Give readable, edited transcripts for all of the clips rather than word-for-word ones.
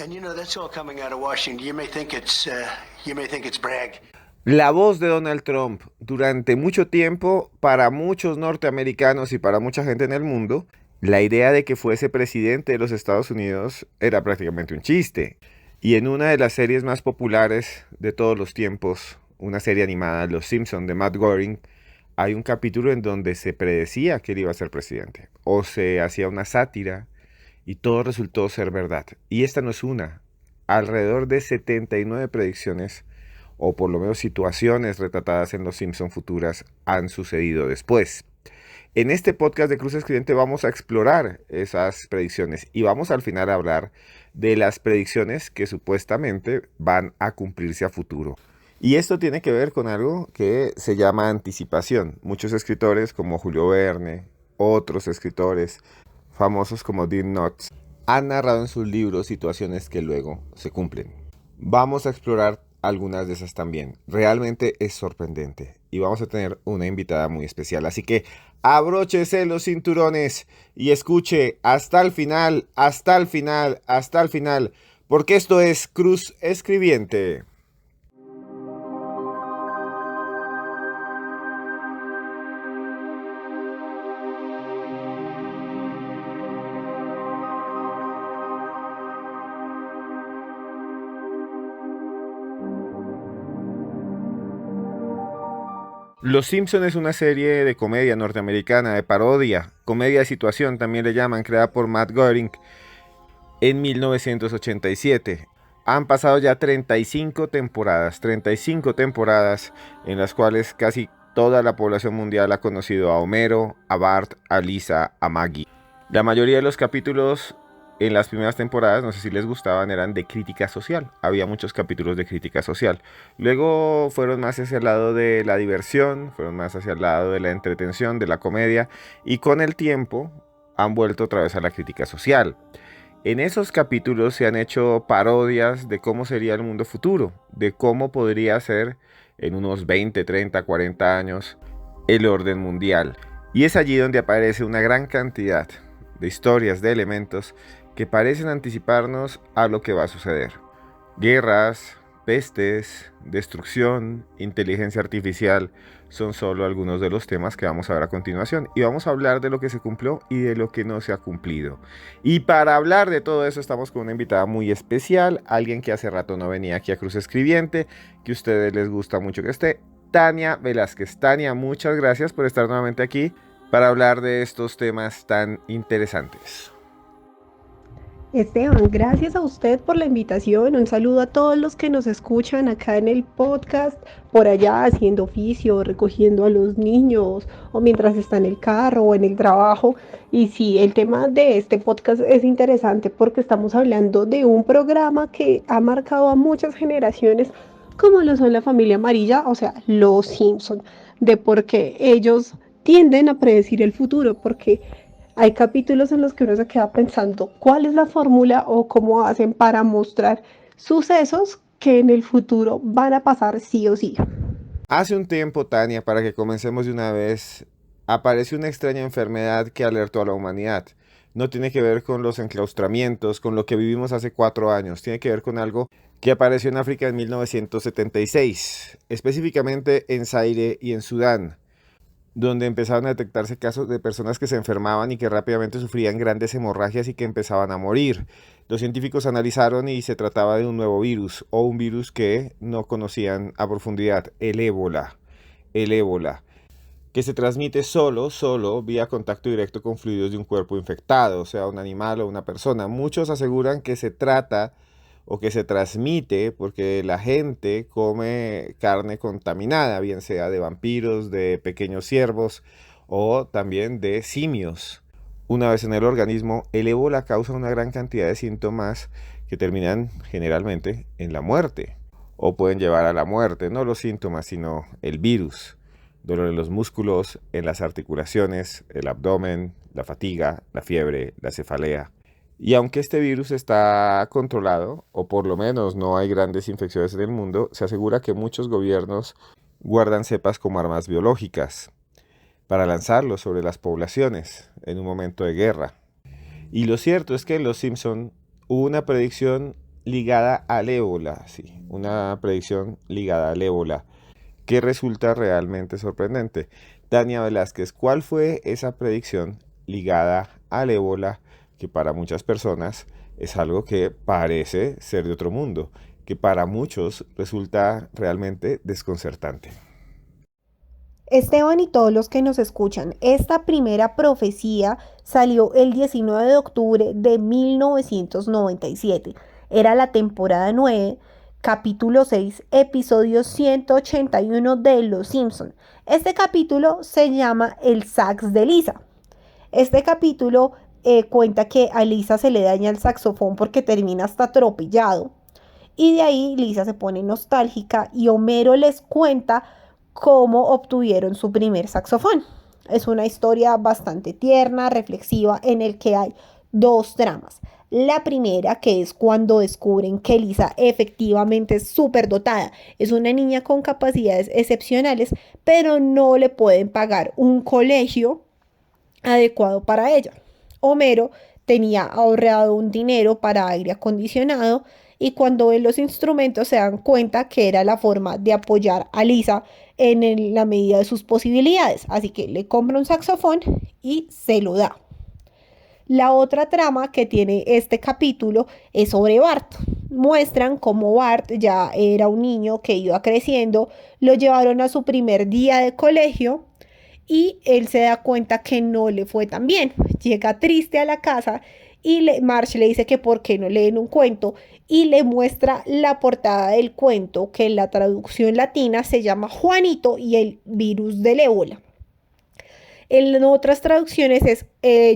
And that's all coming out of Washington. You may think it's brag. La voz de Donald Trump durante mucho tiempo, para muchos norteamericanos y para mucha gente en el mundo, la idea de que fuese presidente de los Estados Unidos era prácticamente un chiste. Y en una de las series más populares de todos los tiempos, una serie animada, Los Simpson de Matt Groening, hay un capítulo en donde se predecía que él iba a ser presidente, o se hacía una sátira, y todo resultó ser verdad. Y esta no es una. Alrededor de 79 predicciones, o por lo menos situaciones retratadas en Los Simpson futuras, han sucedido después. En este podcast de Cruz Escribiente vamos a explorar esas predicciones y vamos al final a hablar de las predicciones que supuestamente van a cumplirse a futuro. Y esto tiene que ver con algo que se llama anticipación. Muchos escritores como Julio Verne, otros escritores famosos como Dean Knotts, han narrado en sus libros situaciones que luego se cumplen. Vamos a explorar algunas de esas también. Realmente es sorprendente y vamos a tener una invitada muy especial. Así que abróchese los cinturones y escuche hasta el final, hasta el final, hasta el final, porque esto es Cruz Escribiente. Los Simpson es una serie de comedia norteamericana, de parodia, comedia de situación también le llaman, creada por Matt Groening en 1987. Han pasado ya 35 temporadas en las cuales casi toda la población mundial ha conocido a Homero, a Bart, a Lisa, a Maggie. La mayoría de los capítulos en las primeras temporadas, no sé si les gustaban, eran de crítica social. Había muchos capítulos de crítica social. Luego fueron más hacia el lado de la diversión, fueron más hacia el lado de la entretención, de la comedia, y con el tiempo han vuelto otra vez a la crítica social. En esos capítulos se han hecho parodias de cómo sería el mundo futuro, de cómo podría ser en unos 20, 30, 40 años el orden mundial. Y es allí donde aparece una gran cantidad de historias, de elementos que parecen anticiparnos a lo que va a suceder. Guerras, pestes, destrucción, inteligencia artificial son solo algunos de los temas que vamos a ver a continuación. Y vamos a hablar de lo que se cumplió y de lo que no se ha cumplido. Y para hablar de todo eso estamos con una invitada muy especial, alguien que hace rato no venía aquí a Cruz Escribiente, que a ustedes les gusta mucho que esté, Tania Velázquez. Tania, muchas gracias por estar nuevamente aquí para hablar de estos temas tan interesantes. Esteban, gracias a usted por la invitación. Un saludo a todos los que nos escuchan acá en el podcast, por allá haciendo oficio, recogiendo a los niños o mientras está en el carro o en el trabajo. Y sí, el tema de este podcast es interesante porque estamos hablando de un programa que ha marcado a muchas generaciones, como lo son la familia amarilla, o sea, los Simpson, de por qué ellos tienden a predecir el futuro, porque hay capítulos en los que uno se queda pensando cuál es la fórmula o cómo hacen para mostrar sucesos que en el futuro van a pasar sí o sí. Hace un tiempo, Tania, para que comencemos de una vez, apareció una extraña enfermedad que alertó a la humanidad. No tiene que ver con los enclaustramientos, con lo que vivimos hace 4 años. Tiene que ver con algo que apareció en África en 1976, específicamente en Zaire y en Sudán, donde empezaron a detectarse casos de personas que se enfermaban y que rápidamente sufrían grandes hemorragias y que empezaban a morir. Los científicos analizaron y se trataba de un nuevo virus, o un virus que no conocían a profundidad, el ébola. El ébola, que se transmite solo vía contacto directo con fluidos de un cuerpo infectado, o sea, un animal o una persona. Muchos aseguran que se trata o que se transmite porque la gente come carne contaminada, bien sea de vampiros, de pequeños ciervos o también de simios. Una vez en el organismo, el ébola causa una gran cantidad de síntomas que terminan generalmente en la muerte o pueden llevar a la muerte, no los síntomas, sino el virus. Dolor en los músculos, en las articulaciones, el abdomen, la fatiga, la fiebre, la cefalea. Y aunque este virus está controlado, o por lo menos no hay grandes infecciones en el mundo, se asegura que muchos gobiernos guardan cepas como armas biológicas para lanzarlo sobre las poblaciones en un momento de guerra. Y lo cierto es que en Los Simpson hubo una predicción ligada al ébola, sí, una predicción ligada al ébola, que resulta realmente sorprendente. Tania Velázquez, ¿cuál fue esa predicción ligada al ébola que para muchas personas es algo que parece ser de otro mundo, que para muchos resulta realmente desconcertante? Esteban y todos los que nos escuchan, esta primera profecía salió el 19 de octubre de 1997. Era la temporada 9, capítulo 6, episodio 181 de Los Simpson. Este capítulo se llama El sax de Lisa. Este capítulo cuenta que a Lisa se le daña el saxofón porque termina hasta atropellado. Y de ahí Lisa se pone nostálgica y Homero les cuenta cómo obtuvieron su primer saxofón. Es una historia bastante tierna, reflexiva, en el que hay dos tramas. La primera, que es cuando descubren que Lisa efectivamente es súper dotada. Es una niña con capacidades excepcionales, pero no le pueden pagar un colegio adecuado para ella. Homero tenía ahorrado un dinero para aire acondicionado y cuando ven los instrumentos se dan cuenta que era la forma de apoyar a Lisa en la medida de sus posibilidades. Así que le compra un saxofón y se lo da. La otra trama que tiene este capítulo es sobre Bart. Muestran cómo Bart ya era un niño que iba creciendo, lo llevaron a su primer día de colegio y él se da cuenta que no le fue tan bien. Llega triste a la casa y Marge le dice que por qué no leen un cuento y le muestra la portada del cuento que en la traducción latina se llama Juanito y el virus del ébola. En otras traducciones es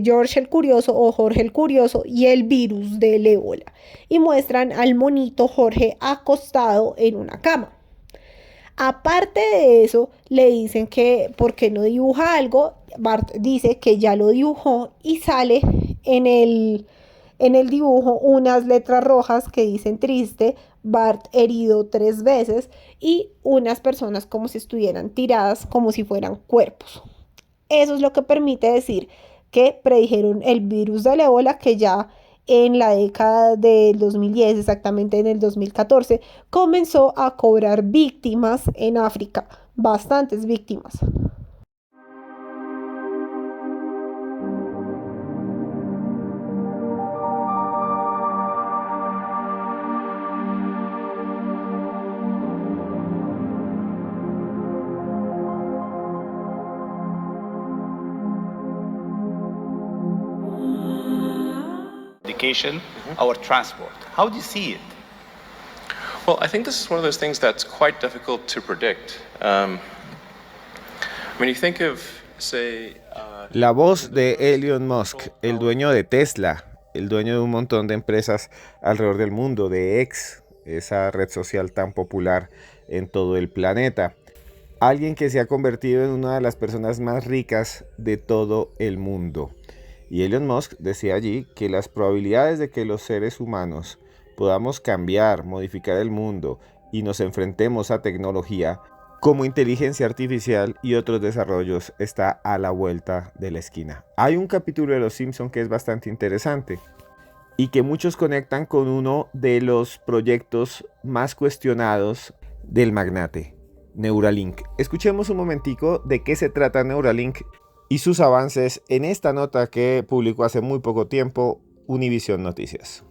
George el Curioso o Jorge el Curioso y el virus del ébola. Y muestran al monito Jorge acostado en una cama. Aparte de eso, le dicen que por qué no dibuja algo. Bart dice que ya lo dibujó y sale en el dibujo unas letras rojas que dicen triste, Bart herido 3 veces y unas personas como si estuvieran tiradas como si fueran cuerpos. Eso es lo que permite decir que predijeron el virus del ébola que ya en la década del 2010, exactamente en el 2014, comenzó a cobrar víctimas en África, bastantes víctimas. Education, our transport. How do you see it? Well, I think this is one of those things that's quite difficult to predict. When you think of, say, La voz de Elon Musk, el dueño de Tesla, el dueño de un montón de empresas alrededor del mundo, de X, esa red social tan popular en todo el planeta. Alguien que se ha convertido en una de las personas más ricas de todo el mundo. Y Elon Musk decía allí que las probabilidades de que los seres humanos podamos cambiar, modificar el mundo y nos enfrentemos a tecnología como inteligencia artificial y otros desarrollos está a la vuelta de la esquina. Hay un capítulo de Los Simpson que es bastante interesante y que muchos conectan con uno de los proyectos más cuestionados del magnate, Neuralink. Escuchemos un momentico de qué se trata Neuralink y sus avances en esta nota que publicó hace muy poco tiempo Univision Noticias.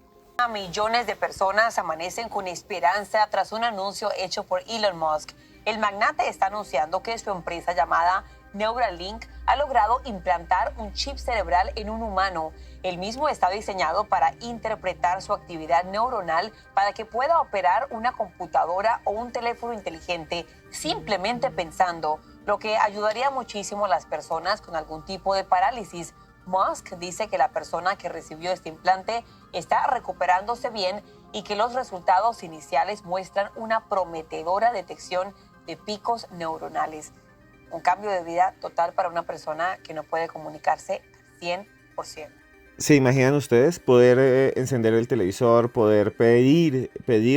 Millones de personas amanecen con esperanza tras un anuncio hecho por Elon Musk. El magnate está anunciando que su empresa llamada Neuralink ha logrado implantar un chip cerebral en un humano. El mismo está diseñado para interpretar su actividad neuronal para que pueda operar una computadora o un teléfono inteligente simplemente pensando, lo que ayudaría muchísimo a las personas con algún tipo de parálisis. Musk dice que la persona que recibió este implante está recuperándose bien y que los resultados iniciales muestran una prometedora detección de picos neuronales. Un cambio de vida total para una persona que no puede comunicarse al 100%. ¿Se imaginan ustedes poder encender el televisor, poder pedir,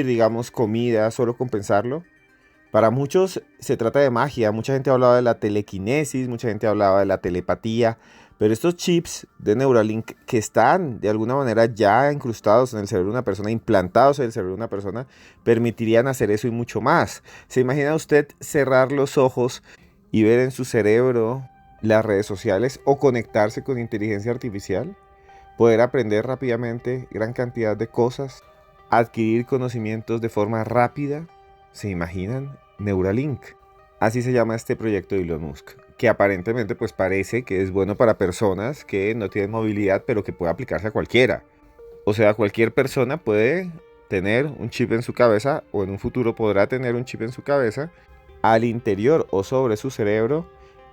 digamos, comida solo con pensarlo? Para muchos se trata de magia, mucha gente hablaba de la telequinesis, mucha gente hablaba de la telepatía, Pero estos chips de Neuralink que están de alguna manera ya incrustados en el cerebro de una persona, implantados en el cerebro de una persona, permitirían hacer eso y mucho más. ¿Se imagina usted cerrar los ojos y ver en su cerebro las redes sociales o conectarse con inteligencia artificial? Poder aprender rápidamente gran cantidad de cosas, adquirir conocimientos de forma rápida. ¿Se imaginan? Neuralink. Así se llama este proyecto de Elon Musk, que aparentemente pues parece que es bueno para personas que no tienen movilidad, pero que puede aplicarse a cualquiera. O sea, cualquier persona puede tener un chip en su cabeza, o en un futuro podrá tener un chip en su cabeza, al interior o sobre su cerebro,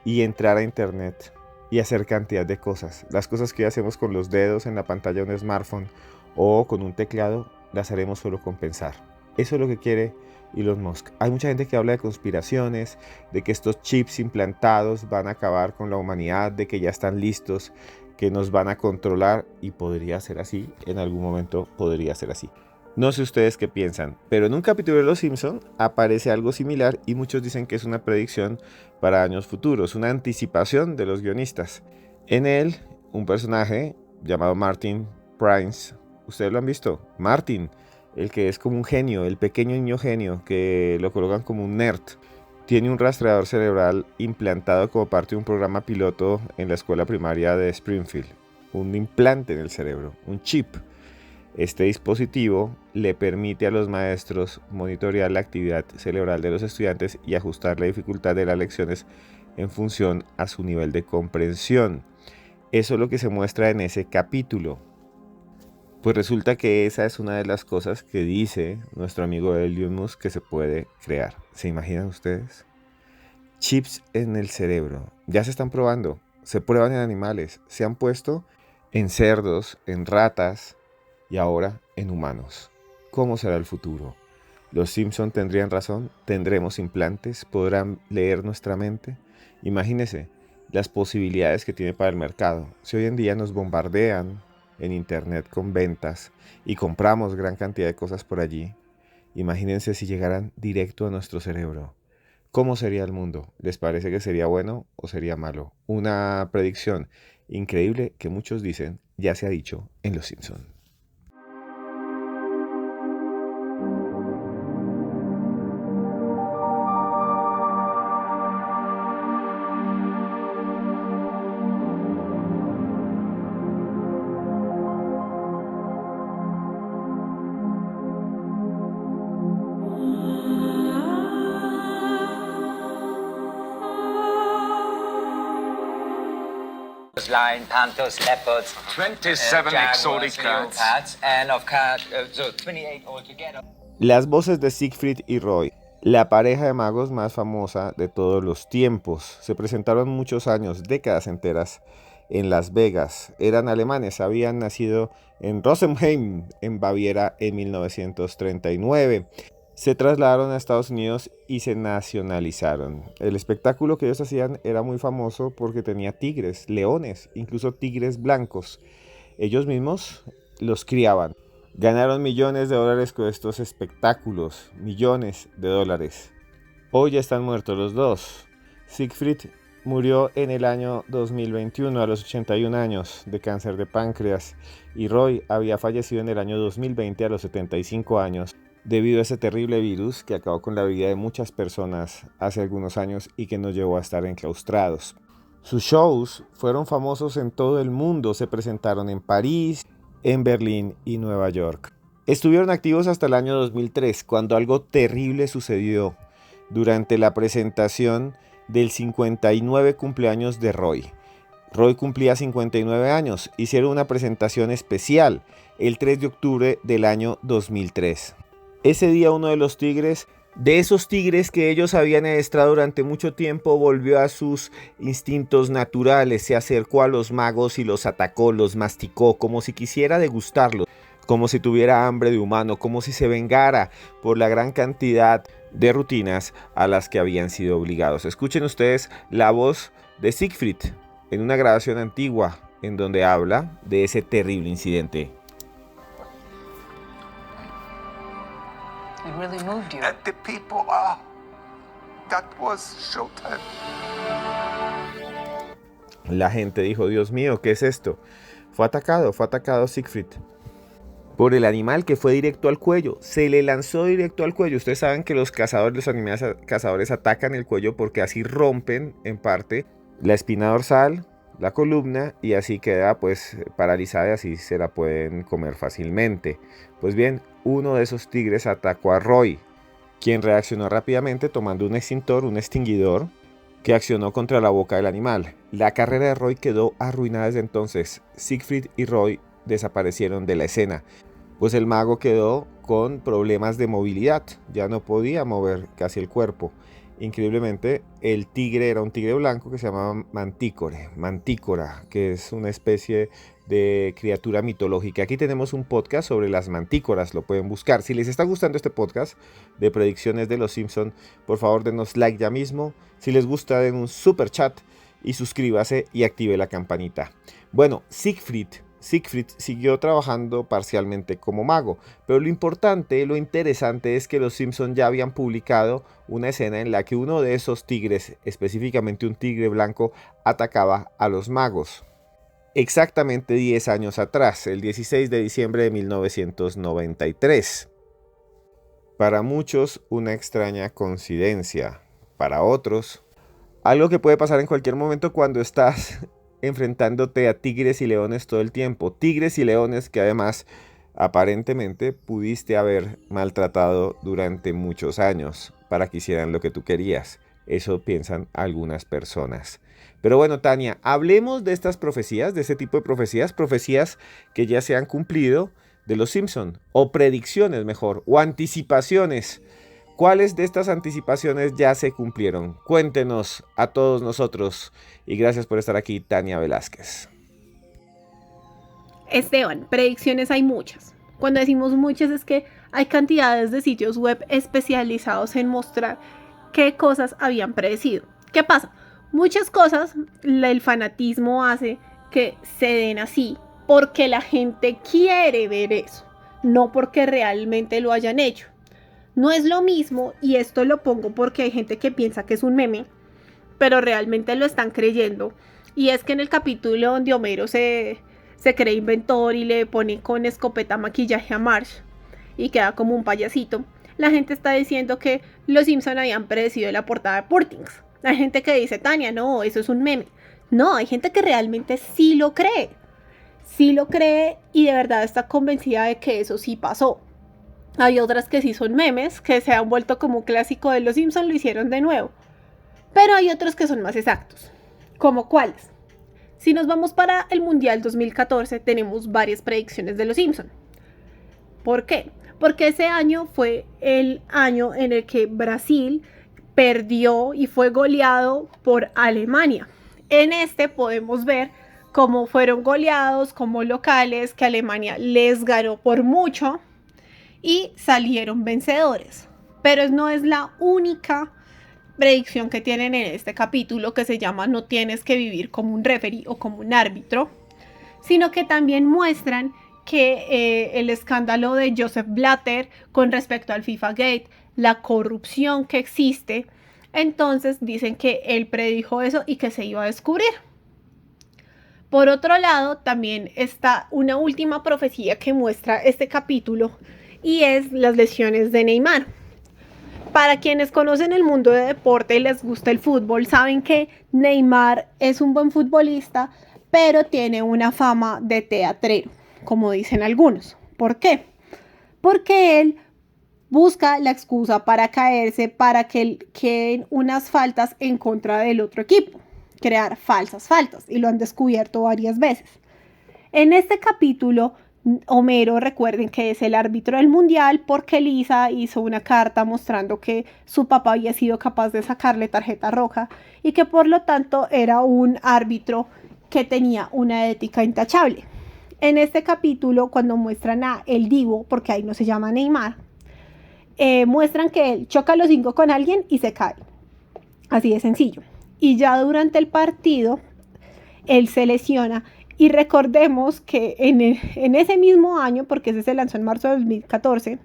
y entrar a internet y hacer cantidad de cosas. Las cosas que hacemos con los dedos en la pantalla de un smartphone o con un teclado, las haremos solo con pensar. Eso es lo que quiere Elon Musk. Hay mucha gente que habla de conspiraciones, de que estos chips implantados van a acabar con la humanidad, de que ya están listos, que nos van a controlar, y podría ser así, en algún momento podría ser así. No sé ustedes qué piensan, pero en un capítulo de Los Simpson aparece algo similar y muchos dicen que es una predicción para años futuros, una anticipación de los guionistas. En él, un personaje llamado Martin Prince, ¿ustedes lo han visto? Martin, el que es como un genio, el pequeño niño genio, que lo colocan como un nerd. Tiene un rastreador cerebral implantado como parte de un programa piloto en la escuela primaria de Springfield. Un implante en el cerebro, un chip. Este dispositivo le permite a los maestros monitorear la actividad cerebral de los estudiantes y ajustar la dificultad de las lecciones en función a su nivel de comprensión. Eso es lo que se muestra en ese capítulo. Pues resulta que esa es una de las cosas que dice nuestro amigo Elon Musk que se puede crear. ¿Se imaginan ustedes? Chips en el cerebro. Ya se están probando. Se prueban en animales. Se han puesto en cerdos, en ratas y ahora en humanos. ¿Cómo será el futuro? ¿Los Simpson tendrían razón? ¿Tendremos implantes? ¿Podrán leer nuestra mente? Imagínense las posibilidades que tiene para el mercado. Si hoy en día nos bombardean en internet con ventas y compramos gran cantidad de cosas por allí, imagínense si llegaran directo a nuestro cerebro. ¿Cómo sería el mundo? ¿Les parece que sería bueno o sería malo? Una predicción increíble que muchos dicen ya se ha dicho en Los Simpson. Lion, panthers, leopards, 27 exotic cats. leopards, and of cat, so 28 altogether. Las voces de Siegfried y Roy, la pareja de magos más famosa de todos los tiempos. Se presentaron muchos años, décadas enteras, en Las Vegas. Eran alemanes, habían nacido en Rosenheim, en Baviera, en 1939. Se trasladaron a Estados Unidos y se nacionalizaron. El espectáculo que ellos hacían era muy famoso porque tenía tigres, leones, incluso tigres blancos. Ellos mismos los criaban. Ganaron millones de dólares con estos espectáculos, millones de dólares. Hoy ya están muertos los dos. Siegfried murió en el año 2021 a los 81 años de cáncer de páncreas y Roy había fallecido en el año 2020 a los 75 años debido a ese terrible virus que acabó con la vida de muchas personas hace algunos años y que nos llevó a estar enclaustrados. Sus shows fueron famosos en todo el mundo, se presentaron en París, en Berlín y Nueva York. Estuvieron activos hasta el año 2003, cuando algo terrible sucedió durante la presentación del 59 cumpleaños de Roy. Roy cumplía 59 años, hicieron una presentación especial el 3 de octubre del año 2003. Ese día uno de los tigres, de esos tigres que ellos habían adiestrado durante mucho tiempo, volvió a sus instintos naturales, se acercó a los magos y los atacó, los masticó, como si quisiera degustarlos, como si tuviera hambre de humano, como si se vengara por la gran cantidad de rutinas a las que habían sido obligados. Escuchen ustedes la voz de Siegfried en una grabación antigua en donde habla de ese terrible incidente. It really moved you. And the people, that was showtime. La gente dijo, Dios mío, ¿qué es esto? Fue atacado Siegfried por el animal que fue directo al cuello. Se le lanzó directo al cuello. Ustedes saben que los animales cazadores atacan el cuello porque así rompen en parte la espina dorsal, la columna, y así queda pues paralizada y así se la pueden comer fácilmente. Pues bien, uno de esos tigres atacó a Roy, quien reaccionó rápidamente tomando un extinguidor que accionó contra la boca del animal. La carrera de Roy quedó arruinada desde entonces. Siegfried y Roy desaparecieron de la escena, pues el mago quedó con problemas de movilidad, ya no podía mover casi el cuerpo. Increíblemente, el tigre era un tigre blanco que se llamaba Mantícora, que es una especie de criatura mitológica. Aquí tenemos un podcast sobre las mantícoras, lo pueden buscar. Si les está gustando este podcast de predicciones de los Simpson, por favor denos like ya mismo. Si les gusta, den un super chat y suscríbase y active la campanita. Bueno, Siegfried siguió trabajando parcialmente como mago, pero lo interesante es que los Simpson ya habían publicado una escena en la que uno de esos tigres, específicamente un tigre blanco, atacaba a los magos. Exactamente 10 años atrás, el 16 de diciembre de 1993. Para muchos, una extraña coincidencia. Para otros, algo que puede pasar en cualquier momento cuando estás enfrentándote a tigres y leones todo el tiempo. Tigres y leones que además aparentemente pudiste haber maltratado durante muchos años para que hicieran lo que tú querías. Eso piensan algunas personas. Pero bueno, Tania, hablemos de estas profecías, de este tipo de profecías que ya se han cumplido de los Simpson, o predicciones mejor, o anticipaciones. ¿Cuáles de estas anticipaciones ya se cumplieron? Cuéntenos a todos nosotros y gracias por estar aquí, Tania Velázquez. Esteban, predicciones hay muchas. Cuando decimos muchas es que hay cantidades de sitios web especializados en mostrar qué cosas habían predecido. ¿Qué pasa? Muchas cosas el fanatismo hace que se den así porque la gente quiere ver eso, no porque realmente lo hayan hecho. No es lo mismo, y esto lo pongo porque hay gente que piensa que es un meme, pero realmente lo están creyendo. Y es que en el capítulo donde Homero se cree inventor y le pone con escopeta maquillaje a Marge y queda como un payasito, la gente está diciendo que los Simpson habían predecido la portada de Portings. Hay gente que dice, Tania, no, eso es un meme. No, hay gente que realmente sí lo cree. Sí lo cree y de verdad está convencida de que eso sí pasó. Hay otras que sí son memes, que se han vuelto como un clásico de los Simpson, lo hicieron de nuevo. Pero hay otros que son más exactos. ¿Cómo cuáles? Si nos vamos para el Mundial 2014, tenemos varias predicciones de los Simpson. ¿Por qué? Porque ese año fue el año en el que Brasil perdió y fue goleado por Alemania. En este podemos ver cómo fueron goleados como locales, que Alemania les ganó por mucho y salieron vencedores. Pero no es la única predicción que tienen en este capítulo, que se llama No tienes que vivir como un referee o como un árbitro, sino que también muestran que el escándalo de Joseph Blatter con respecto al FIFA Gate, la corrupción que existe, entonces dicen que él predijo eso y que se iba a descubrir. Por otro lado, también está una última profecía que muestra este capítulo, y es las lesiones de Neymar. Para quienes conocen el mundo de deporte y les gusta el fútbol, saben que Neymar es un buen futbolista, pero tiene una fama de teatrero, como dicen algunos. ¿Por qué? Porque él busca la excusa para caerse, para que queden unas faltas en contra del otro equipo, crear falsas faltas, y lo han descubierto varias veces. En este capítulo, Homero, recuerden que es el árbitro del mundial porque Lisa hizo una carta mostrando que su papá había sido capaz de sacarle tarjeta roja y que por lo tanto era un árbitro que tenía una ética intachable. En este capítulo, cuando muestran a el Divo, porque ahí no se llama Neymar, muestran que él choca los 5 con alguien y se cae. Así de sencillo. Y ya durante el partido, él se lesiona. Y recordemos que en ese mismo año, porque ese se lanzó en marzo de 2014,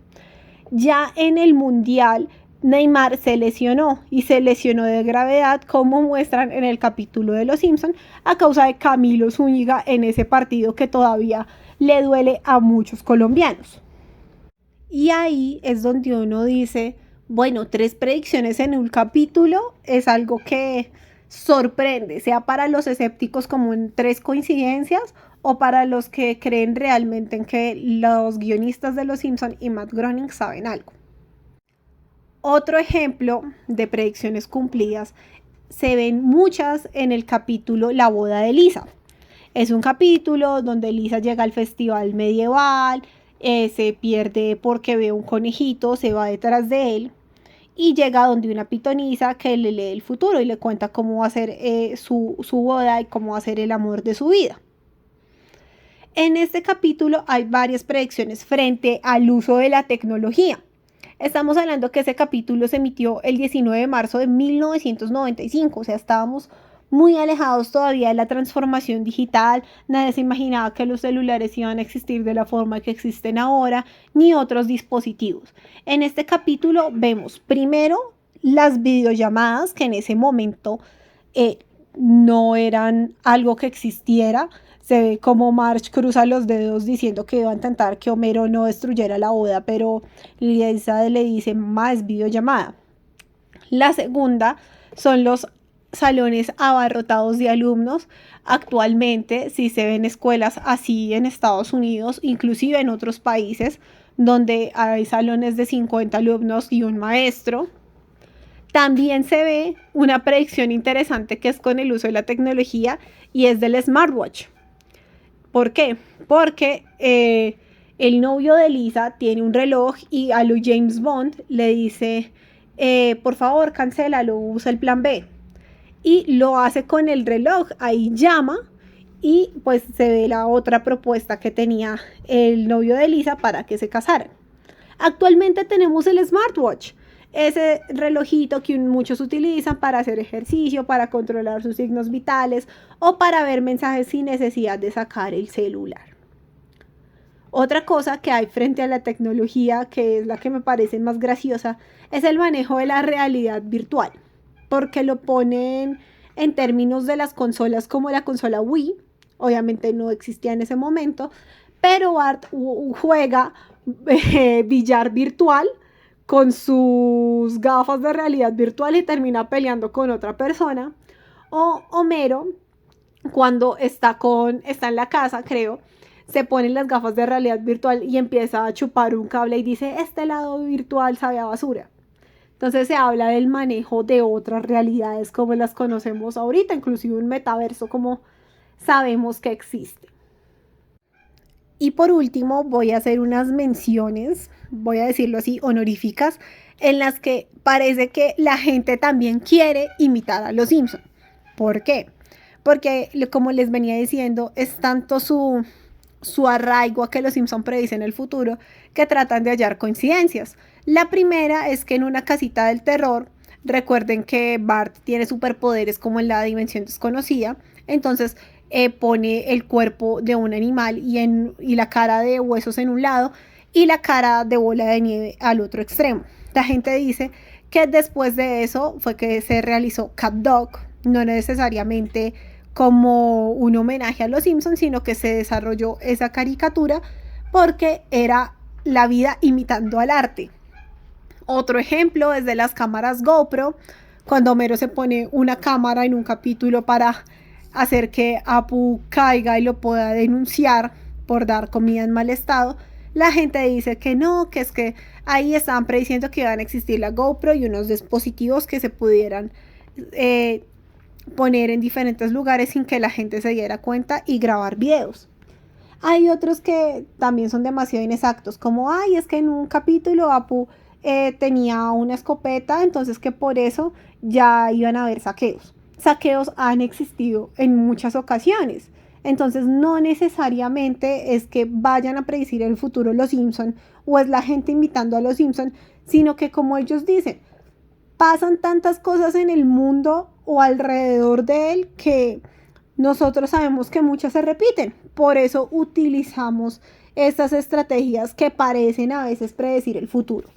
ya en el Mundial Neymar se lesionó y se lesionó de gravedad, como muestran en el capítulo de Los Simpson, a causa de Camilo Zúñiga en ese partido que todavía le duele a muchos colombianos. Y ahí es donde uno dice, bueno, 3 predicciones en un capítulo es algo que sorprende, sea para los escépticos como en 3 coincidencias o para los que creen realmente en que los guionistas de Los Simpson y Matt Groening saben algo. Otro ejemplo de predicciones cumplidas, se ven muchas en el capítulo La boda de Lisa. Es un capítulo donde Lisa llega al festival medieval, se pierde porque ve un conejito, se va detrás de él y llega donde una pitonisa que le lee el futuro y le cuenta cómo va a ser su boda y cómo va a ser el amor de su vida. En este capítulo hay varias predicciones frente al uso de la tecnología. Estamos hablando que ese capítulo se emitió el 19 de marzo de 1995, o sea, estábamos muy alejados todavía de la transformación digital. Nadie se imaginaba que los celulares iban a existir de la forma que existen ahora, ni otros dispositivos. En este capítulo vemos primero las videollamadas, que en ese momento no eran algo que existiera. Se ve como Marge cruza los dedos diciendo que iba a intentar que Homero no destruyera la boda, pero Lisa le dice más videollamada. La segunda son los salones abarrotados de alumnos. Actualmente sí se ven escuelas así en Estados Unidos, inclusive en otros países, donde hay salones de 50 alumnos y un maestro. También se ve una predicción interesante que es con el uso de la tecnología y es del smartwatch. ¿Por qué? Porque el novio de Lisa tiene un reloj y a lo James Bond le dice, por favor, cancélalo, usa el plan B. Y lo hace con el reloj, ahí llama y pues se ve la otra propuesta que tenía el novio de Lisa para que se casaran. Actualmente tenemos el smartwatch, ese relojito que muchos utilizan para hacer ejercicio, para controlar sus signos vitales o para ver mensajes sin necesidad de sacar el celular. Otra cosa que hay frente a la tecnología, que es la que me parece más graciosa, es el manejo de la realidad virtual, porque lo ponen en términos de las consolas como la consola Wii. Obviamente no existía en ese momento, pero Bart juega billar virtual con sus gafas de realidad virtual y termina peleando con otra persona. O Homero, cuando está en la casa, creo, se pone las gafas de realidad virtual y empieza a chupar un cable y dice, este lado virtual sabe a basura. Entonces se habla del manejo de otras realidades como las conocemos ahorita, inclusive un metaverso como sabemos que existe. Y por último voy a hacer unas menciones, voy a decirlo así, honoríficas, en las que parece que la gente también quiere imitar a los Simpson. ¿Por qué? Porque, como les venía diciendo, es tanto su arraigo a que los Simpson predicen el futuro que tratan de hallar coincidencias. La primera es que en una casita del terror, recuerden que Bart tiene superpoderes como en la dimensión desconocida, entonces pone el cuerpo de un animal y la cara de huesos en un lado y la cara de bola de nieve al otro extremo. La gente dice que después de eso fue que se realizó Cat Dog, no necesariamente como un homenaje a los Simpsons, sino que se desarrolló esa caricatura porque era la vida imitando al arte. Otro ejemplo es de las cámaras GoPro, cuando Homero se pone una cámara en un capítulo para hacer que Apu caiga y lo pueda denunciar por dar comida en mal estado. La gente dice que no, que es que ahí estaban prediciendo que iban a existir la GoPro y unos dispositivos que se pudieran poner en diferentes lugares sin que la gente se diera cuenta y grabar videos. Hay otros que también son demasiado inexactos, como es que en un capítulo Apu tenía una escopeta, entonces que por eso ya iban a haber saqueos. Saqueos han existido en muchas ocasiones, entonces no necesariamente es que vayan a predecir el futuro los Simpson o es la gente imitando a los Simpson, sino que como ellos dicen, pasan tantas cosas en el mundo o alrededor de él que nosotros sabemos que muchas se repiten. Por eso utilizamos estas estrategias que parecen a veces predecir el futuro.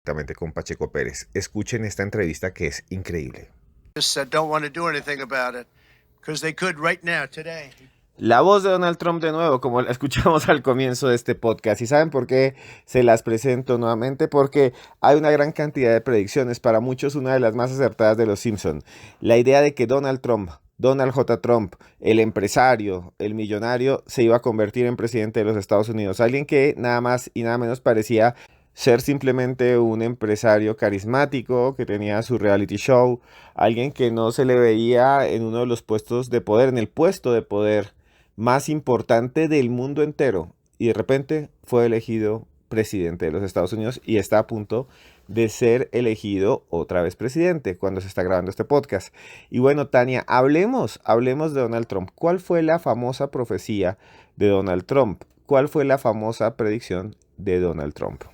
directamente con Pacheco Pérez. Escuchen esta entrevista que es increíble. Just don't want to do anything about it because they could right now, today. La voz de Donald Trump de nuevo, como la escuchamos al comienzo de este podcast. ¿Y saben por qué se las presento nuevamente? Porque hay una gran cantidad de predicciones, para muchos una de las más acertadas de los Simpson. La idea de que Donald J. Trump, el empresario, el millonario, se iba a convertir en presidente de los Estados Unidos. Alguien que nada más y nada menos parecía ser simplemente un empresario carismático que tenía su reality show. Alguien que no se le veía en uno de los puestos de poder, en el puesto de poder más importante del mundo entero, y de repente fue elegido presidente de los Estados Unidos y está a punto de ser elegido otra vez presidente cuando se está grabando este podcast. Y bueno, Tania, hablemos de Donald Trump. ¿Cuál fue la famosa profecía de Donald Trump? ¿Cuál fue la famosa predicción de Donald Trump?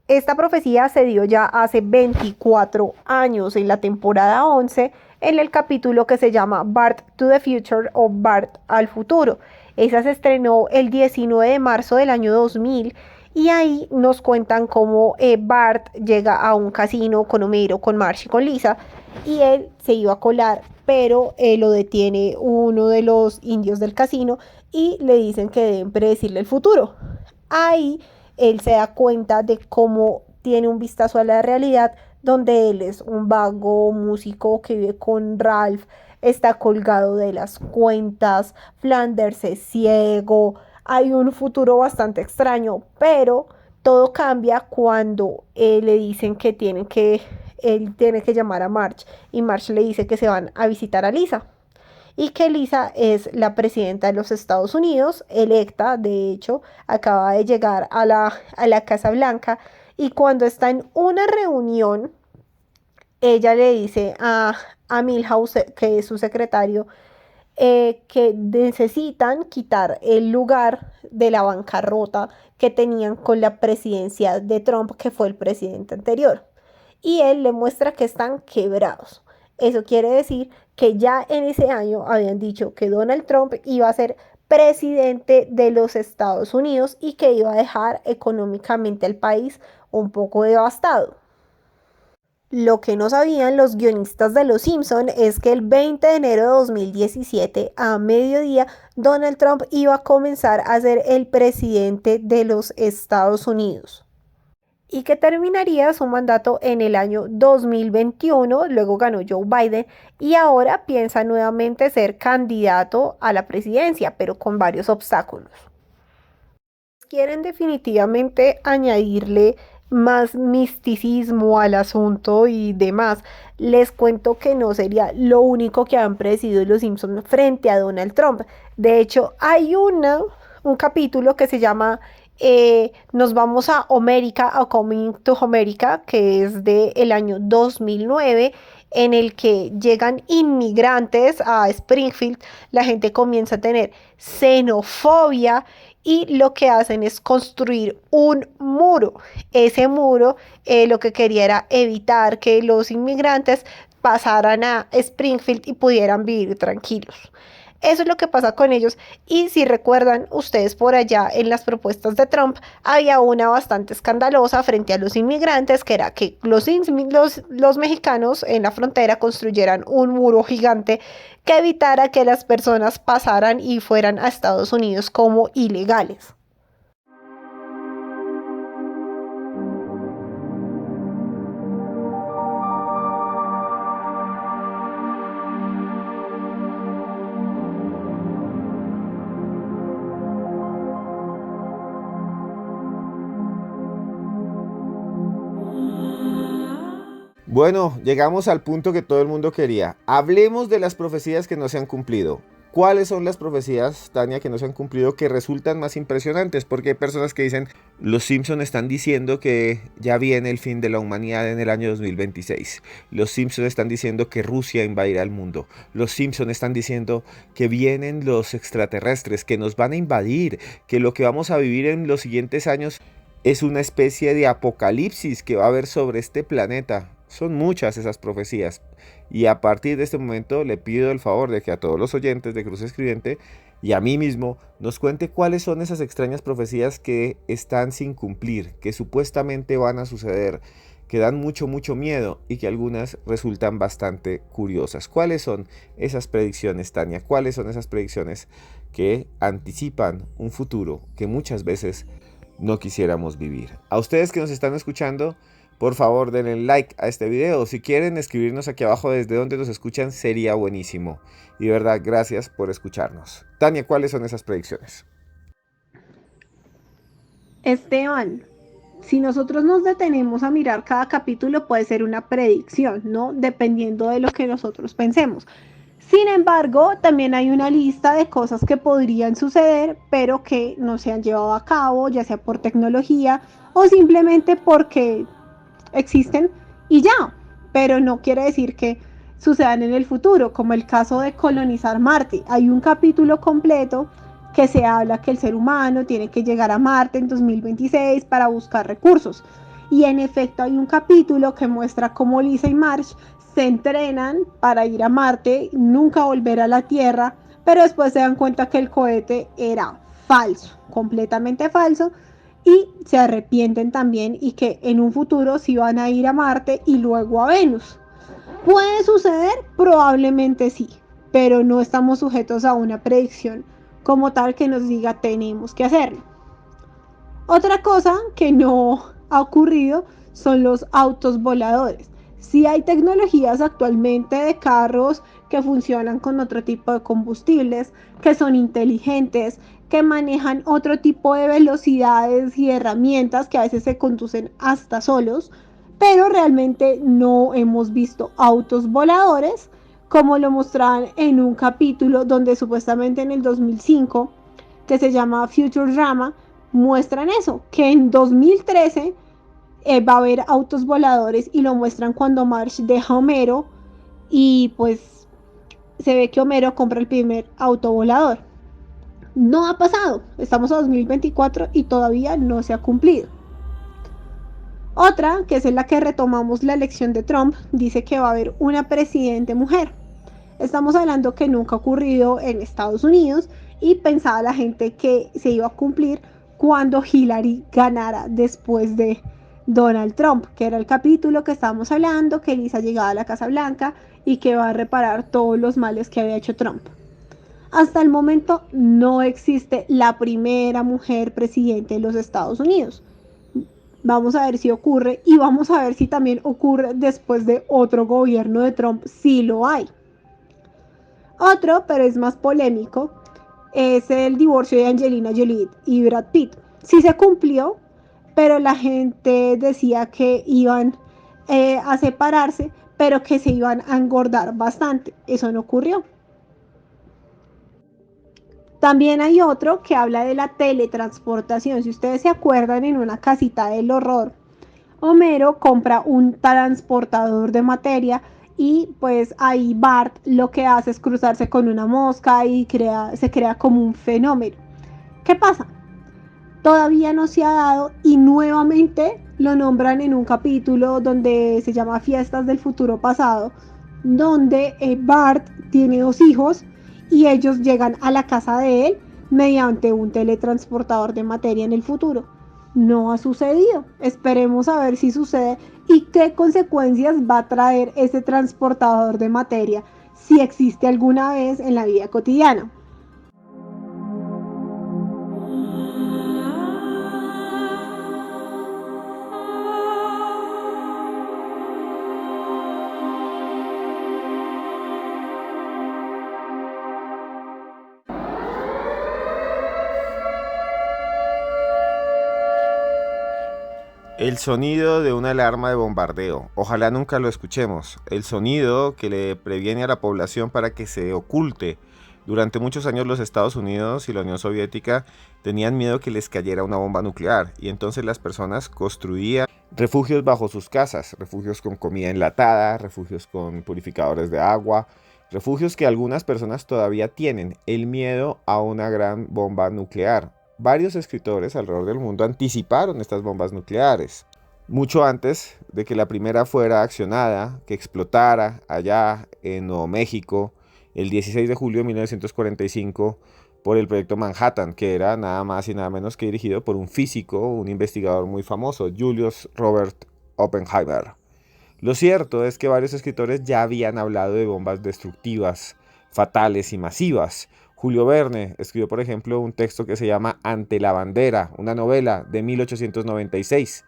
Esta profecía se dio ya hace 24 años, en la temporada 11, en el capítulo que se llama Bart to the Future o Bart al futuro. Esa se estrenó el 19 de marzo del año 2000 y ahí nos cuentan cómo Bart llega a un casino con Homero, con Marge y con Lisa, y él se iba a colar, pero lo detiene uno de los indios del casino y le dicen que deben predecirle el futuro. Ahí él se da cuenta de cómo tiene un vistazo a la realidad, donde él es un vago músico que vive con Ralph, está colgado de las cuentas, Flanders es ciego, hay un futuro bastante extraño, pero todo cambia cuando le dicen que él tiene que llamar a Marge, y Marge le dice que se van a visitar a Lisa. Y que Lisa es la presidenta de los Estados Unidos, electa, de hecho, acaba de llegar a la Casa Blanca, y cuando está en una reunión, ella le dice a Milhouse, que es su secretario, que necesitan quitar el lugar de la bancarrota que tenían con la presidencia de Trump, que fue el presidente anterior. Y él le muestra que están quebrados. Eso quiere decir que ya en ese año habían dicho que Donald Trump iba a ser presidente de los Estados Unidos y que iba a dejar económicamente al país un poco devastado. Lo que no sabían los guionistas de Los Simpson es que el 20 de enero de 2017, a mediodía, Donald Trump iba a comenzar a ser el presidente de los Estados Unidos y que terminaría su mandato en el año 2021, luego ganó Joe Biden y ahora piensa nuevamente ser candidato a la presidencia, pero con varios obstáculos. Quieren definitivamente añadirle más misticismo al asunto y demás. Les cuento que no sería lo único que han predecido los Simpsons frente a Donald Trump. De hecho, hay un capítulo que se llama Nos vamos a America o Coming to America, que es del año 2009, en el que llegan inmigrantes a Springfield. La gente comienza a tener xenofobia y lo que hacen es construir un muro. Ese muro lo que quería era evitar que los inmigrantes pasaran a Springfield y pudieran vivir tranquilos. Eso es lo que pasa con ellos. Y si recuerdan ustedes, por allá en las propuestas de Trump había una bastante escandalosa frente a los inmigrantes, que era que los mexicanos en la frontera construyeran un muro gigante que evitara que las personas pasaran y fueran a Estados Unidos como ilegales. Bueno, llegamos al punto que todo el mundo quería. Hablemos de las profecías que no se han cumplido. ¿Cuáles son las profecías, Tania, que no se han cumplido, que resultan más impresionantes? Porque hay personas que dicen, los Simpson están diciendo que ya viene el fin de la humanidad en el año 2026. Los Simpson están diciendo que Rusia invadirá el mundo. Los Simpson están diciendo que vienen los extraterrestres, que nos van a invadir, que lo que vamos a vivir en los siguientes años es una especie de apocalipsis que va a haber sobre este planeta. Son muchas esas profecías, y a partir de este momento le pido el favor de que a todos los oyentes de Cruz Escribiente y a mí mismo, nos cuente cuáles son esas extrañas profecías que están sin cumplir, que supuestamente van a suceder, que dan mucho miedo y que algunas resultan bastante curiosas. ¿Cuáles son esas predicciones, Tania? ¿Cuáles son esas predicciones que anticipan un futuro que muchas veces no quisiéramos vivir? A ustedes que nos están escuchando, por favor denle like a este video. Si quieren escribirnos aquí abajo desde donde nos escuchan, sería buenísimo. Y de verdad, gracias por escucharnos. Tania, ¿cuáles son esas predicciones? Esteban, si nosotros nos detenemos a mirar cada capítulo, puede ser una predicción, ¿no? Dependiendo de lo que nosotros pensemos. Sin embargo, también hay una lista de cosas que podrían suceder, pero que no se han llevado a cabo, ya sea por tecnología o simplemente porque existen y ya. Pero no quiere decir que sucedan en el futuro, como el caso de colonizar Marte. Hay un capítulo completo que se habla que el ser humano tiene que llegar a Marte en 2026 para buscar recursos. Y en efecto hay un capítulo que muestra cómo Lisa y Marge se entrenan para ir a Marte, nunca volver a la Tierra, pero después se dan cuenta que el cohete era falso, completamente falso, y se arrepienten también y que en un futuro sí van a ir a Marte y luego a Venus. ¿Puede suceder? Probablemente sí, pero no estamos sujetos a una predicción como tal que nos diga tenemos que hacerlo. Otra cosa que no ha ocurrido son los autos voladores. Sí hay tecnologías actualmente de carros que funcionan con otro tipo de combustibles, que son inteligentes, que manejan otro tipo de velocidades y herramientas que a veces se conducen hasta solos, pero realmente no hemos visto autos voladores como lo mostraban en un capítulo donde supuestamente en el 2005, que se llama Futurama, muestran eso, que en 2013 va a haber autos voladores y lo muestran cuando Marge deja a Homero y pues se ve que Homero compra el primer auto volador. No ha pasado, estamos a 2024 y todavía no se ha cumplido. Otra, que es en la que retomamos la elección de Trump, dice que va a haber una presidente mujer. Estamos hablando que nunca ha ocurrido en Estados Unidos y pensaba la gente que se iba a cumplir cuando Hillary ganara después de Donald Trump, que era el capítulo que estábamos hablando, que Lisa llegaba a la Casa Blanca y que va a reparar todos los males que había hecho Trump. Hasta el momento no existe la primera mujer presidente de los Estados Unidos. Vamos a ver si ocurre y vamos a ver si también ocurre después de otro gobierno de Trump, si lo hay. Otro, pero es más polémico, es el divorcio de Angelina Jolie y Brad Pitt. Sí se cumplió, pero la gente decía que iban a separarse, pero que se iban a engordar bastante. Eso no ocurrió. También hay otro que habla de la teletransportación. Si ustedes se acuerdan, en una casita del horror, Homero compra un transportador de materia y pues ahí Bart lo que hace es cruzarse con una mosca y se crea como un fenómeno. ¿Qué pasa? Todavía no se ha dado y nuevamente lo nombran en un capítulo donde se llama Fiestas del Futuro Pasado, donde Bart tiene 2 hijos y ellos llegan a la casa de él mediante un teletransportador de materia en el futuro. No ha sucedido. Esperemos a ver si sucede y qué consecuencias va a traer ese transportador de materia, si existe alguna vez en la vida cotidiana. El sonido de una alarma de bombardeo. Ojalá nunca lo escuchemos. El sonido que le previene a la población para que se oculte. Durante muchos años los Estados Unidos y la Unión Soviética tenían miedo que les cayera una bomba nuclear y entonces las personas construían refugios bajo sus casas, refugios con comida enlatada, refugios con purificadores de agua, refugios que algunas personas todavía tienen, el miedo a una gran bomba nuclear. Varios escritores alrededor del mundo anticiparon estas bombas nucleares, mucho antes de que la primera fuera accionada, que explotara allá en Nuevo México, el 16 de julio de 1945, por el proyecto Manhattan, que era nada más y nada menos que dirigido por un físico, un investigador muy famoso, Julius Robert Oppenheimer. Lo cierto es que varios escritores ya habían hablado de bombas destructivas, fatales y masivas. Julio Verne escribió, por ejemplo, un texto que se llama Ante la bandera, una novela de 1896.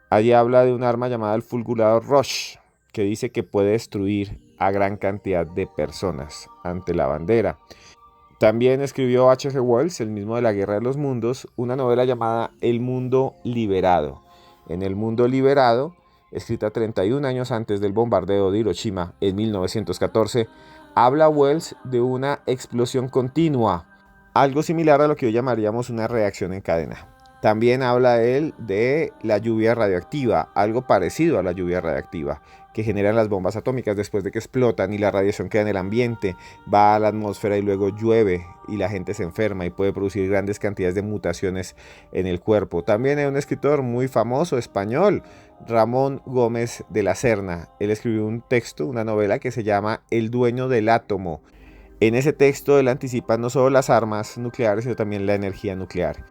Allí habla de un arma llamada el fulgurador Roche, que dice que puede destruir a gran cantidad de personas. Ante la bandera. También escribió H.G. Wells, el mismo de la Guerra de los Mundos, una novela llamada El Mundo Liberado. En El Mundo Liberado, escrita 31 años antes del bombardeo de Hiroshima en 1914, habla Wells de una explosión continua, algo similar a lo que hoy llamaríamos una reacción en cadena. También habla él de la lluvia radioactiva, algo parecido a la lluvia radioactiva que generan las bombas atómicas después de que explotan y la radiación queda en el ambiente, va a la atmósfera y luego llueve y la gente se enferma y puede producir grandes cantidades de mutaciones en el cuerpo. También hay un escritor muy famoso español, Ramón Gómez de la Serna. Él escribió un texto, una novela que se llama El dueño del átomo. En ese texto él anticipa no solo las armas nucleares, sino también la energía nuclear.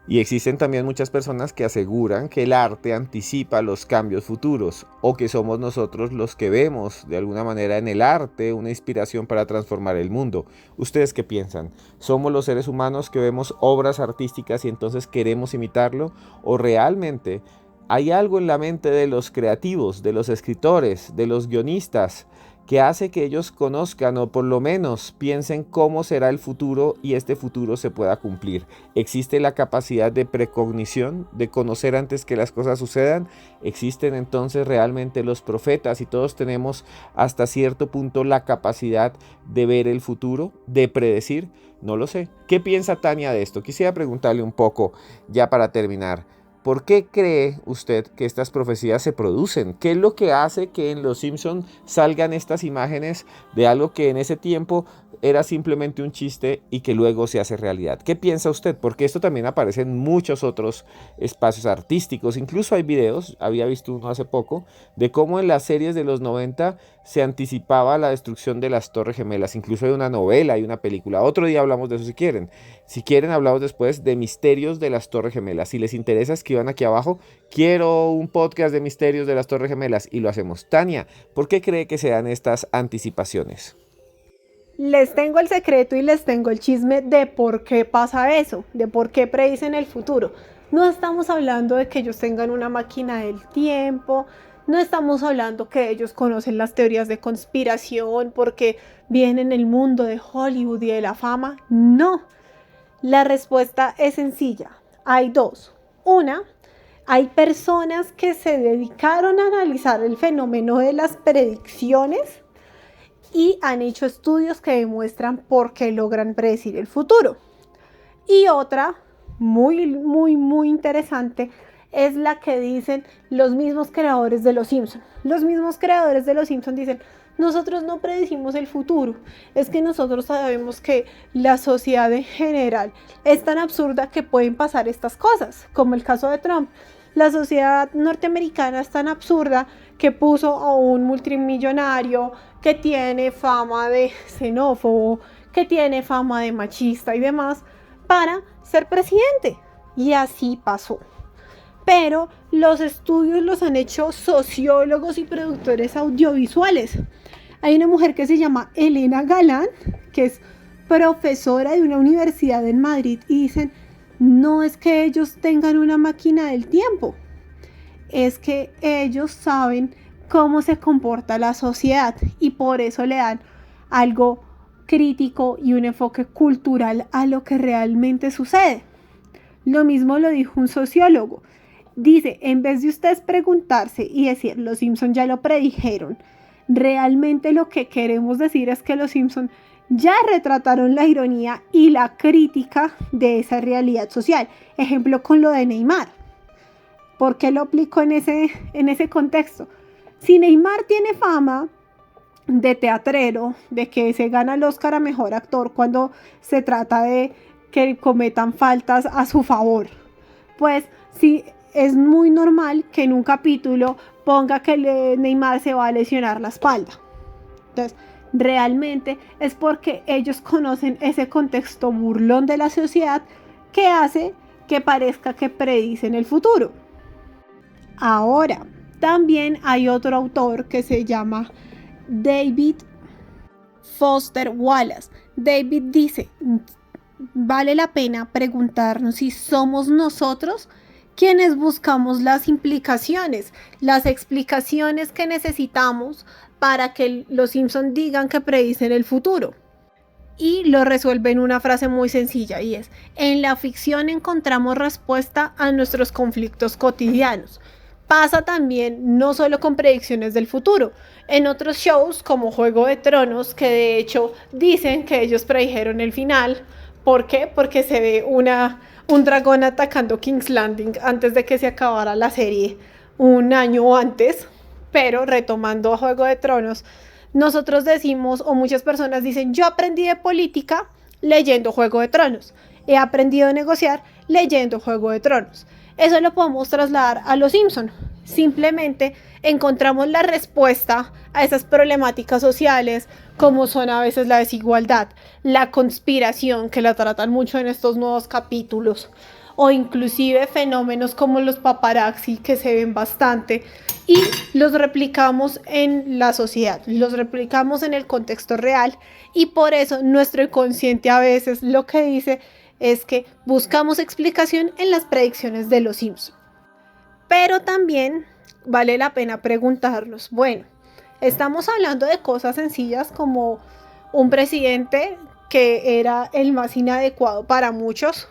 Y existen también muchas personas que aseguran que el arte anticipa los cambios futuros o que somos nosotros los que vemos de alguna manera en el arte una inspiración para transformar el mundo. ¿Ustedes qué piensan? ¿Somos los seres humanos que vemos obras artísticas y entonces queremos imitarlo? ¿O realmente hay algo en la mente de los creativos, de los escritores, de los guionistas, que hace que ellos conozcan o por lo menos piensen cómo será el futuro y este futuro se pueda cumplir? ¿Existe la capacidad de precognición, de conocer antes que las cosas sucedan? ¿Existen entonces realmente los profetas y todos tenemos hasta cierto punto la capacidad de ver el futuro, de predecir? No lo sé. ¿Qué piensa Tania de esto? Quisiera preguntarle un poco ya para terminar. ¿Por qué cree usted que estas profecías se producen? ¿Qué es lo que hace que en Los Simpson salgan estas imágenes de algo que en ese tiempo era simplemente un chiste y que luego se hace realidad? ¿Qué piensa usted? Porque esto también aparece en muchos otros espacios artísticos. Incluso hay videos, había visto uno hace poco, de cómo en las series de los 90 se anticipaba la destrucción de las Torres Gemelas. Incluso hay una novela, hay una película. Otro día hablamos de eso si quieren. Si quieren, hablamos después de misterios de las Torres Gemelas. Si les interesa, escriban aquí abajo, quiero un podcast de misterios de las Torres Gemelas, y lo hacemos. Tania, ¿por qué cree que se dan estas anticipaciones? Les tengo el secreto y les tengo el chisme de por qué pasa eso, de por qué predicen el futuro. No estamos hablando de que ellos tengan una máquina del tiempo, no estamos hablando que ellos conocen las teorías de conspiración porque vienen en el mundo de Hollywood y de la fama. No, la respuesta es sencilla. Hay dos. Una, hay personas que se dedicaron a analizar el fenómeno de las predicciones y han hecho estudios que demuestran por qué logran predecir el futuro. Y otra, muy interesante, es la que dicen los mismos creadores de Los Simpson. Los mismos creadores de Los Simpson dicen, nosotros no predecimos el futuro, es que nosotros sabemos que la sociedad en general es tan absurda que pueden pasar estas cosas, como el caso de Trump. La sociedad norteamericana es tan absurda que puso a un multimillonario que tiene fama de xenófobo, que tiene fama de machista y demás, para ser presidente. Y así pasó. Pero los estudios los han hecho sociólogos y productores audiovisuales. Hay una mujer que se llama Elena Galán, que es profesora de una universidad en Madrid, y dicen, no es que ellos tengan una máquina del tiempo, es que ellos saben cómo se comporta la sociedad y por eso le dan algo crítico y un enfoque cultural a lo que realmente sucede. Lo mismo lo dijo un sociólogo. Dice, en vez de ustedes preguntarse y decir, los Simpson ya lo predijeron, realmente lo que queremos decir es que los Simpson ya retrataron la ironía y la crítica de esa realidad social. Ejemplo con lo de Neymar. ¿Por qué lo aplico en ese contexto? Si Neymar tiene fama de teatrero, de que se gana el Oscar a mejor actor cuando se trata de que cometan faltas a su favor, pues sí, es muy normal que en un capítulo ponga que Neymar se va a lesionar la espalda. Entonces, Realmente es porque ellos conocen ese contexto burlón de la sociedad que hace que parezca que predicen el futuro. Ahora, también hay otro autor que se llama David Foster Wallace. David dice, vale la pena preguntarnos si somos nosotros quienes buscamos las implicaciones, las explicaciones que necesitamos para que los Simpson digan que predicen el futuro. Y lo resuelve en una frase muy sencilla y es: en la ficción encontramos respuesta a nuestros conflictos cotidianos. Pasa también no solo con predicciones del futuro, en otros shows como Juego de Tronos, que de hecho dicen que ellos predijeron el final. ¿Por qué? Porque se ve un dragón atacando King's Landing antes de que se acabara la serie, un año antes. Pero retomando a Juego de Tronos, nosotros decimos, o muchas personas dicen, yo aprendí de política leyendo Juego de Tronos, he aprendido a negociar leyendo Juego de Tronos. Eso lo podemos trasladar a los Simpson. Simplemente encontramos la respuesta a esas problemáticas sociales, como son a veces la desigualdad, la conspiración, que la tratan mucho en estos nuevos capítulos, o inclusive fenómenos como los paparazzi, que se ven bastante, y los replicamos en la sociedad, los replicamos en el contexto real, y por eso nuestro inconsciente a veces lo que dice es que buscamos explicación en las predicciones de los Simpson. Pero también vale la pena preguntarnos, bueno, estamos hablando de cosas sencillas como un presidente que era el más inadecuado para muchos,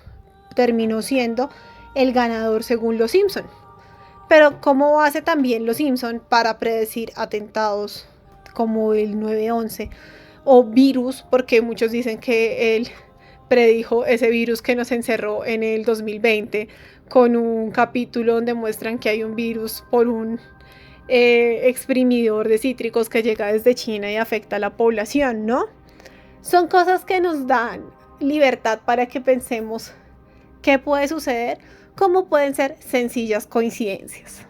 terminó siendo el ganador según los Simpson. Pero ¿cómo hace también los Simpson para predecir atentados como el 9/11 o virus? Porque muchos dicen que él predijo ese virus que nos encerró en el 2020, con un capítulo donde muestran que hay un virus por un exprimidor de cítricos que llega desde China y afecta a la población, ¿no? Son cosas que nos dan libertad para que pensemos qué puede suceder, como pueden ser sencillas coincidencias.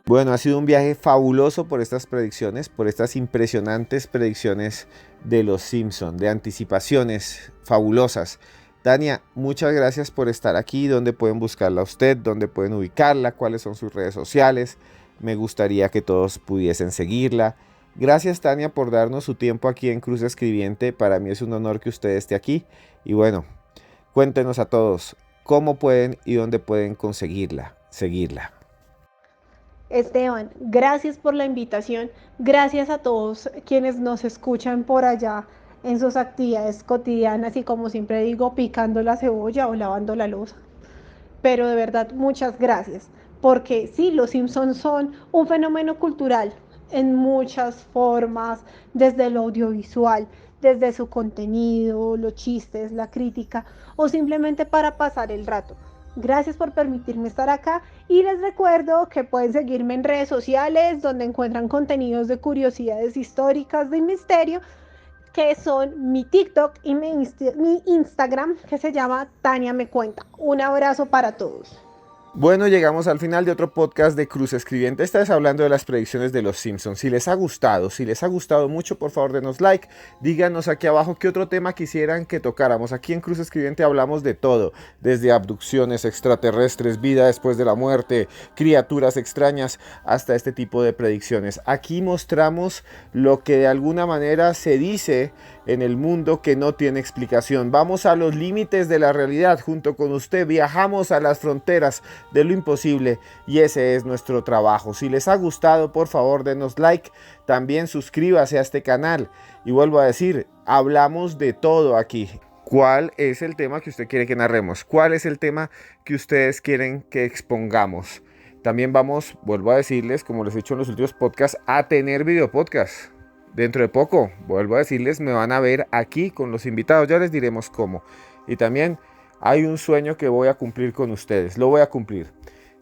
Bueno, ha sido un viaje fabuloso por estas predicciones, por estas impresionantes predicciones de los Simpson, de anticipaciones fabulosas. Tania, muchas gracias por estar aquí. ¿Dónde pueden buscarla a usted? ¿Dónde pueden ubicarla? ¿Cuáles son sus redes sociales? Me gustaría que todos pudiesen seguirla. Gracias, Tania, por darnos su tiempo aquí en Cruz Escribiente. Para mí es un honor que usted esté aquí. Y bueno, cuéntenos a todos cómo pueden y dónde pueden conseguirla, seguirla. Esteban, gracias por la invitación, gracias a todos quienes nos escuchan por allá en sus actividades cotidianas y, como siempre digo, picando la cebolla o lavando la loza. Pero de verdad, muchas gracias, porque sí, los Simpsons son un fenómeno cultural en muchas formas, desde lo audiovisual, desde su contenido, los chistes, la crítica o simplemente para pasar el rato. Gracias por permitirme estar acá y les recuerdo que pueden seguirme en redes sociales, donde encuentran contenidos de curiosidades históricas de misterio, que son mi TikTok y mi Instagram, que se llama Tania Me Cuenta. Un abrazo para todos. Bueno, llegamos al final de otro podcast de Cruz Escribiente. Esta vez hablando de las predicciones de los Simpsons. Si les ha gustado mucho, por favor denos like. Díganos aquí abajo qué otro tema quisieran que tocáramos. Aquí en Cruz Escribiente hablamos de todo, desde abducciones extraterrestres, vida después de la muerte, criaturas extrañas, hasta este tipo de predicciones. Aquí mostramos lo que de alguna manera se dice en el mundo que no tiene explicación. Vamos a los límites de la realidad junto con usted, viajamos a las fronteras de lo imposible y ese es nuestro trabajo. Si les ha gustado, por favor denos like, también suscríbase a este canal y vuelvo a decir, hablamos de todo aquí. ¿Cuál es el tema que usted quiere que narremos? ¿Cuál es el tema que ustedes quieren que expongamos? También vamos, vuelvo a decirles, como les he dicho en los últimos podcasts, a tener video podcast. Dentro de poco, vuelvo a decirles, me van a ver aquí con los invitados, ya les diremos cómo. Y también hay un sueño que voy a cumplir con ustedes, lo voy a cumplir.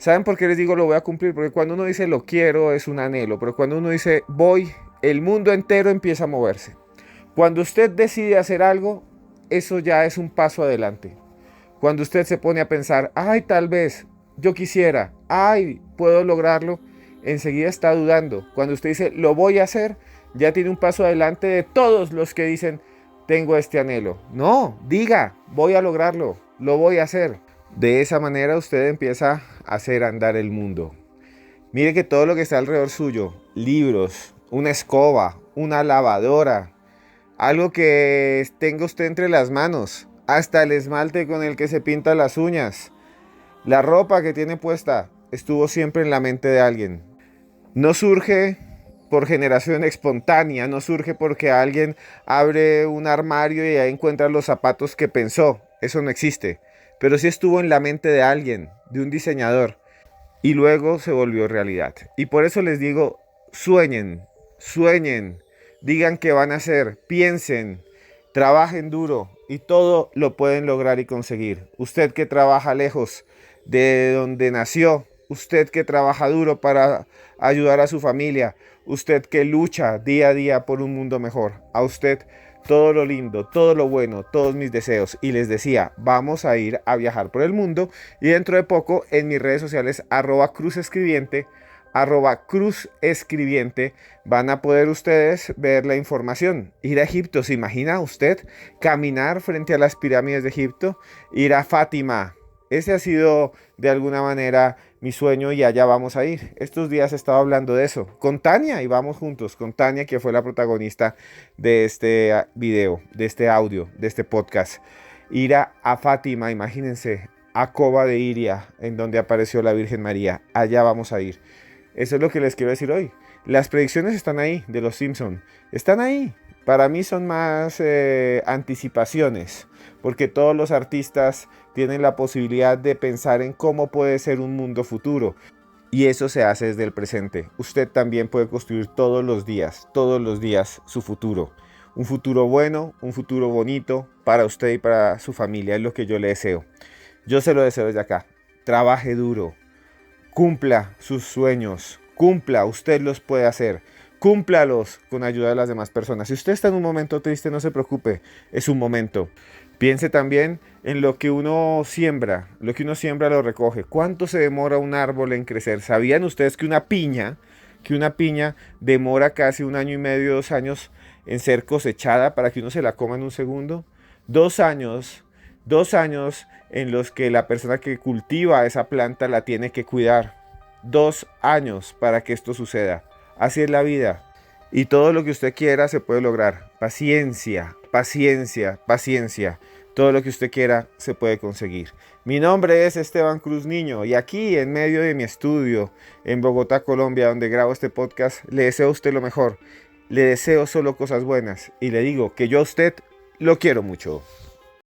¿Saben por qué les digo lo voy a cumplir? Porque cuando uno dice lo quiero es un anhelo, pero cuando uno dice voy, el mundo entero empieza a moverse. Cuando usted decide hacer algo, eso ya es un paso adelante. Cuando usted se pone a pensar, ay, tal vez, yo quisiera, ay, puedo lograrlo, enseguida está dudando. Cuando usted dice, lo voy a hacer, ya tiene un paso adelante de todos los que dicen, tengo este anhelo. No, diga, voy a lograrlo, lo voy a hacer. De esa manera usted empieza a hacer andar el mundo. Mire que todo lo que está alrededor suyo, libros, una escoba, una lavadora, algo que tenga usted entre las manos, hasta el esmalte con el que se pinta las uñas, la ropa que tiene puesta, estuvo siempre en la mente de alguien. No surge por generación espontánea, no surge porque alguien abre un armario y ahí encuentra los zapatos que pensó. Eso no existe. Pero sí estuvo en la mente de alguien, de un diseñador, y luego se volvió realidad. Y por eso les digo, sueñen, sueñen, digan qué van a hacer, piensen, trabajen duro y todo lo pueden lograr y conseguir. Usted que trabaja lejos de donde nació, usted que trabaja duro para ayudar a su familia, usted que lucha día a día por un mundo mejor, a usted todo lo lindo, todo lo bueno, todos mis deseos. Y les decía, vamos a ir a viajar por el mundo y dentro de poco en mis redes sociales @cruzescribiente, @cruzescribiente, van a poder ustedes ver la información. Ir a Egipto, ¿se imagina usted caminar frente a las pirámides de Egipto? Ir a Fátima. Ese ha sido de alguna manera mi sueño y allá vamos a ir. Estos días he estado hablando de eso con Tania y vamos juntos con Tania, que fue la protagonista de este video, de este audio, de este podcast. Ir a Fátima, imagínense, a Cova de Iria, en donde apareció la Virgen María. Allá vamos a ir. Eso es lo que les quiero decir hoy. Las predicciones están ahí, de los Simpson. Están ahí. Para mí son más anticipaciones, porque todos los artistas tienen la posibilidad de pensar en cómo puede ser un mundo futuro. Y eso se hace desde el presente. Usted también puede construir todos los días su futuro. Un futuro bueno, un futuro bonito para usted y para su familia. Es lo que yo le deseo. Yo se lo deseo desde acá. Trabaje duro. Cumpla sus sueños. Cumpla, usted los puede hacer. Cúmplalos con ayuda de las demás personas. Si usted está en un momento triste, no se preocupe. Es un momento. Piense también en lo que uno siembra. Lo que uno siembra lo recoge. ¿Cuánto se demora un árbol en crecer? ¿Sabían ustedes que una piña demora casi 1 año y medio, 2 años en ser cosechada para que uno se la coma en un segundo? 2 años en los que la persona que cultiva esa planta la tiene que cuidar. 2 años para que esto suceda. Así es la vida. Y todo lo que usted quiera se puede lograr. Paciencia, paciencia, paciencia. Todo lo que usted quiera se puede conseguir. Mi nombre es Esteban Cruz Niño y aquí en medio de mi estudio en Bogotá, Colombia, donde grabo este podcast, le deseo a usted lo mejor. Le deseo solo cosas buenas y le digo que yo a usted lo quiero mucho.